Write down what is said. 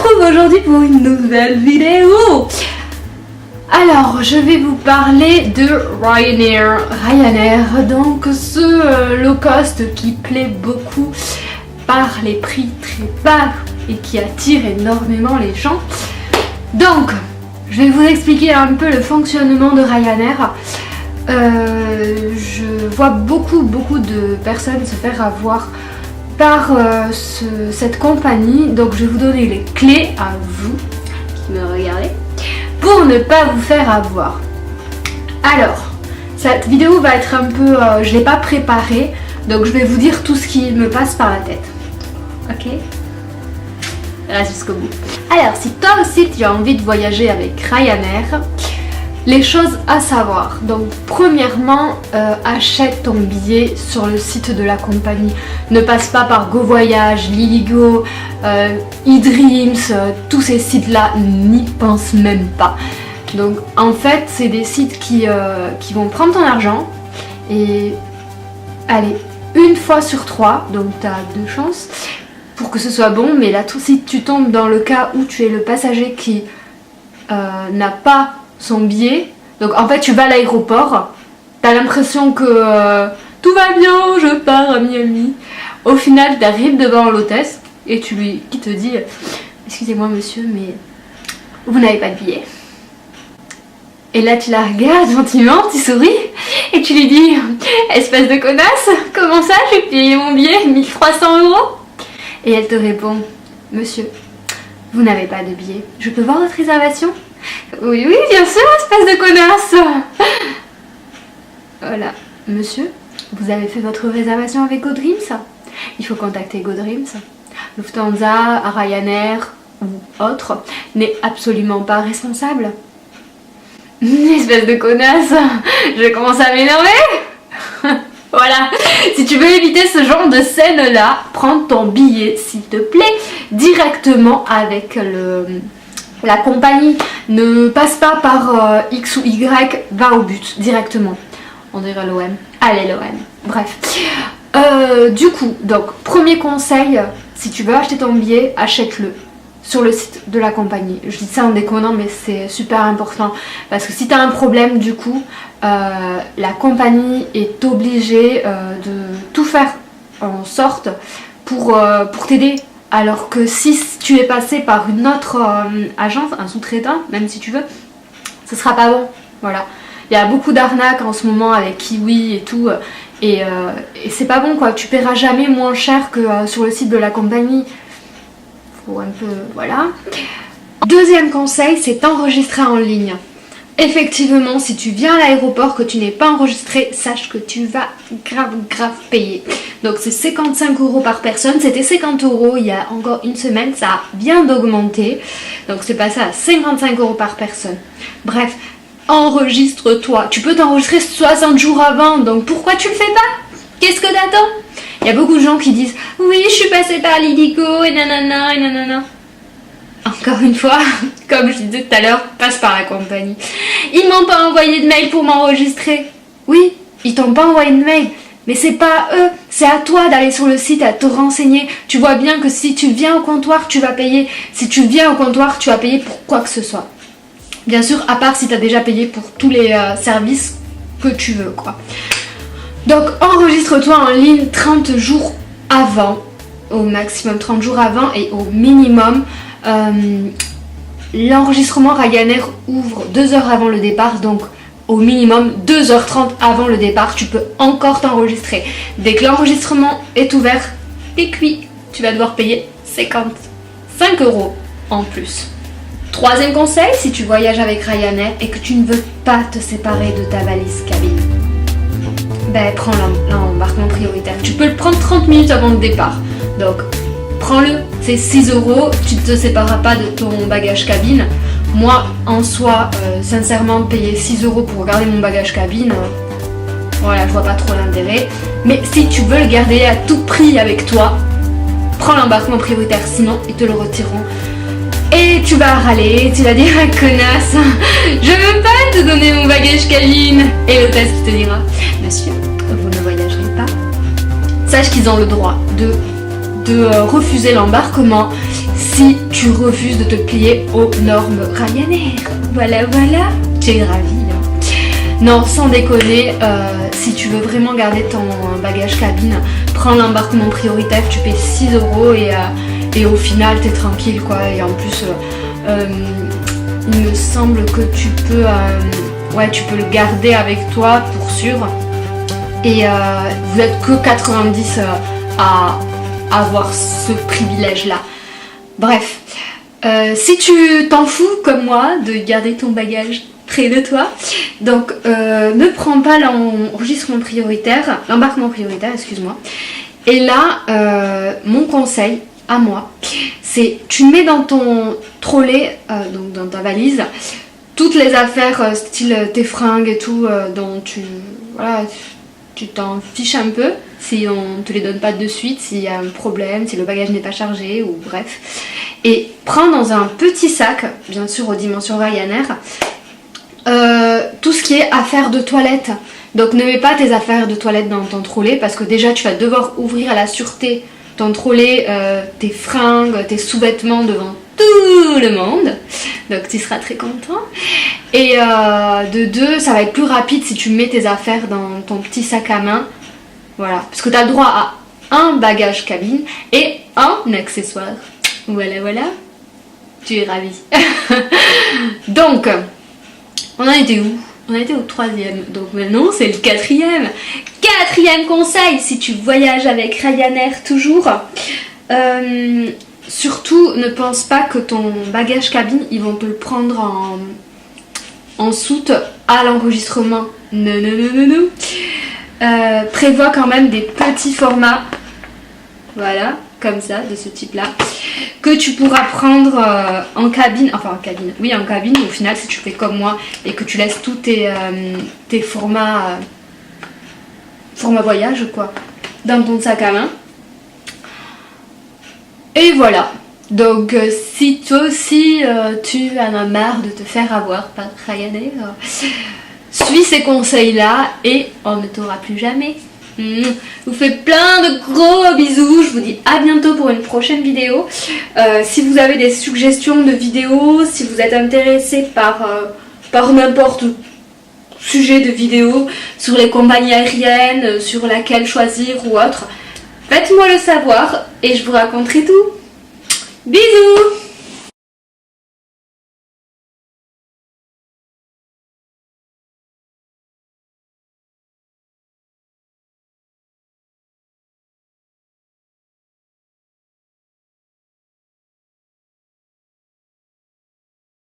retrouve aujourd'hui pour une nouvelle vidéo. Alors, je vais vous parler de Ryanair, donc ce low cost qui plaît beaucoup par les prix très bas et qui attire énormément les gens. Donc, je vais vous expliquer un peu le fonctionnement de Ryanair. Je vois beaucoup de personnes se faire avoir par cette compagnie, donc je vais vous donner les clés à vous qui me regardez pour ne pas vous faire avoir. Alors, cette vidéo va être un peu, je l'ai pas préparée, donc je vais vous dire tout ce qui me passe par la tête. Ok? Reste jusqu'au bout. Alors, si toi aussi tu as envie de voyager avec Ryanair, les choses à savoir. Donc premièrement, achète ton billet sur le site de la compagnie. Ne passe pas par GoVoyage, Liligo, eDreams, tous ces sites-là, n'y pense même pas. Donc en fait, c'est des sites qui vont prendre ton argent et allez, une fois sur 3, donc tu as 2 chances pour que ce soit bon, mais là tout si tu tombes dans le cas où tu es le passager qui n'a pas son billet, donc en fait tu vas à l'aéroport, t'as l'impression que tout va bien, je pars à Miami. Au final t'arrives devant l'hôtesse et qui te dit excusez-moi monsieur mais vous n'avez pas de billet. Et là tu la regardes gentiment, tu souris et tu lui dis espèce de connasse, comment ça j'ai payé mon billet 1300 €? Et elle te répond monsieur vous n'avez pas de billet, je peux voir votre réservation? Oui, bien sûr, espèce de connasse. Voilà, monsieur, vous avez fait votre réservation avec GoDreams? Il faut contacter GoDreams. Lufthansa, Ryanair ou autre n'est absolument pas responsable. Espèce de connasse, je commence à m'énerver. Voilà, si tu veux éviter ce genre de scène-là, prends ton billet, s'il te plaît, directement avec la compagnie. Ne passe pas par X ou Y, va au but directement. On dirait l'OM. Allez l'OM. Bref. Du coup, donc premier conseil, si tu veux acheter ton billet, achète-le sur le site de la compagnie. Je dis ça en déconnant, mais c'est super important parce que si tu as un problème, du coup, la compagnie est obligée de tout faire en sorte pour t'aider. Alors que si tu es passé par une autre agence, un sous-traitant, même si tu veux, ce sera pas bon. Voilà. Il y a beaucoup d'arnaques en ce moment avec Kiwi et tout. Et c'est pas bon quoi. Tu paieras jamais moins cher que sur le site de la compagnie. Faut un peu. Voilà. Deuxième conseil, c'est t'enregistrer en ligne. Effectivement, si tu viens à l'aéroport que tu n'es pas enregistré, sache que tu vas grave payer. Donc c'est 55 € par personne, c'était 50 € il y a encore une semaine, ça vient d'augmenter. Donc c'est passé à 55 € par personne. Bref, enregistre-toi. Tu peux t'enregistrer 60 jours avant, donc pourquoi tu le fais pas? Qu'est-ce que t'attends? Il y a beaucoup de gens qui disent « Oui, je suis passée par Liligo et nanana et nanana ». Encore une fois, comme je disais tout à l'heure, passe par la compagnie. Ils m'ont pas envoyé de mail pour m'enregistrer. Oui, ils t'ont pas envoyé de mail, mais c'est pas à eux, c'est à toi d'aller sur le site, à te renseigner. Tu vois bien que si tu viens au comptoir, tu vas payer. Si tu viens au comptoir, tu vas payer pour quoi que ce soit. Bien sûr, à part si tu as déjà payé pour tous les services que tu veux, quoi. Donc, enregistre-toi en ligne 30 jours avant, au maximum 30 jours avant et au minimum. L'enregistrement Ryanair ouvre 2 heures avant le départ, donc au minimum 2h30 avant le départ, tu peux encore t'enregistrer. Dès que l'enregistrement est ouvert, t'es cuit. Tu vas devoir payer 55 € en plus. Troisième conseil, si tu voyages avec Ryanair et que tu ne veux pas te séparer de ta valise cabine, ben prends l'embarquement prioritaire. Tu peux le prendre 30 minutes avant le départ. Donc prends-le, c'est 6 €, tu ne te sépareras pas de ton bagage cabine. Moi, en soi, sincèrement, payer 6 € pour garder mon bagage cabine, voilà, je vois pas trop l'intérêt. Mais si tu veux le garder à tout prix avec toi, prends l'embarquement prioritaire, sinon ils te le retireront. Et tu vas râler, tu vas dire « Connasse, je veux pas te donner mon bagage cabine !» Et l'hôtesse qui te dira « Monsieur, vous ne voyagerez pas ?» Sache qu'ils ont le droit de refuser l'embarquement si tu refuses de te plier aux normes Ryanair. Voilà, tu es ravie. Hein. Non, sans déconner, si tu veux vraiment garder ton bagage cabine, prends l'embarquement prioritaire, tu payes 6 € et au final t'es tranquille quoi. Et en plus, il me semble que tu peux le garder avec toi pour sûr. Et vous êtes que 90 à avoir ce privilège là. Bref, si tu t'en fous comme moi de garder ton bagage près de toi, donc ne prends pas l'embarquement prioritaire, excuse-moi. Et là, mon conseil à moi, c'est tu mets dans ton trolley, donc dans ta valise, toutes les affaires style tes fringues et tout dont tu t'en fiches un peu si on te les donne pas de suite, s'il y a un problème, si le bagage n'est pas chargé ou bref. Et prends dans un petit sac, bien sûr aux dimensions Ryanair, tout ce qui est affaires de toilette. Donc ne mets pas tes affaires de toilette dans ton trolley parce que déjà tu vas devoir ouvrir à la sûreté ton trolley, tes fringues, tes sous-vêtements devant tout le monde. Donc tu seras très content. Et de deux, ça va être plus rapide si tu mets tes affaires dans ton petit sac à main. Voilà, parce que tu as le droit à un bagage cabine et un accessoire. Voilà, tu es ravie. Donc, on en était où? On était au 3e, donc maintenant c'est le 4e. 4e conseil, si tu voyages avec Ryanair toujours, surtout ne pense pas que ton bagage cabine, ils vont te le prendre en soute à l'enregistrement. Non. Prévois quand même des petits formats, voilà, comme ça, de ce type là, que tu pourras prendre en cabine, au final si tu fais comme moi et que tu laisses tous tes formats voyage quoi, dans ton sac à main. Et voilà, donc si toi aussi tu en as marre de te faire avoir par Ryanair, suis ces conseils là et on ne t'aura plus jamais. Je vous fais plein de gros bisous, je vous dis à bientôt pour une prochaine vidéo. Si vous avez des suggestions de vidéos, si vous êtes intéressé par n'importe sujet de vidéo sur les compagnies aériennes, sur laquelle choisir ou autre, faites-moi le savoir et je vous raconterai tout. Bisous!